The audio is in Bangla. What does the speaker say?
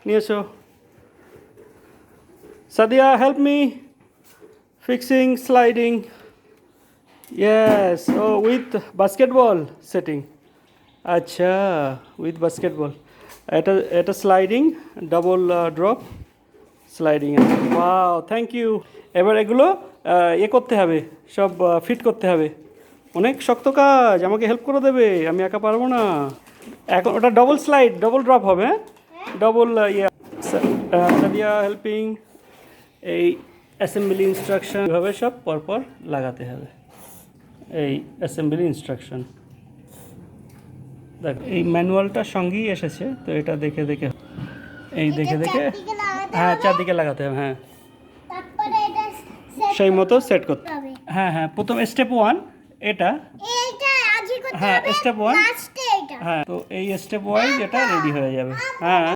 নিয়ে এসো। Sadia, help me fixing sliding. Yes, oh with basketball setting. আচ্ছা, উইথ বাস্কেটবল। এটা এটা sliding, double drop sliding. Wow, thank you. এবার এগুলো করতে হবে, সব ফিট করতে হবে। অনেক শক্ত কাজ, আমাকে হেল্প করে দেবে, আমি একা পারবো না। এখন ওটা ডবল স্লাইড, ডবল ড্রপ হবে, হ্যাঁ, ডবল সাদিয়া হেল্পিং। এই অ্যাসেম্বলি ইনস্ট্রাকশন এভাবে সব পরপর লাগাতে হবে। এই অ্যাসেম্বলি ইনস্ট্রাকশন দেখ, এই ম্যানুয়ালটার সঙ্গেই এসেছে, তো এটা দেখে দেখে এই দেখে দেখে হ্যাঁ চারদিকে লাগাতে হবে। হ্যাঁ, সেই মতো সেট করতে হবে। হ্যাঁ হ্যাঁ, প্রথম স্টেপ 1 এটা, হ্যাঁ স্টেপ 1, হ্যাঁ, তো এই স্টেপ ওয়াইজ এটা রেডি হয়ে যাবে। হ্যাঁ।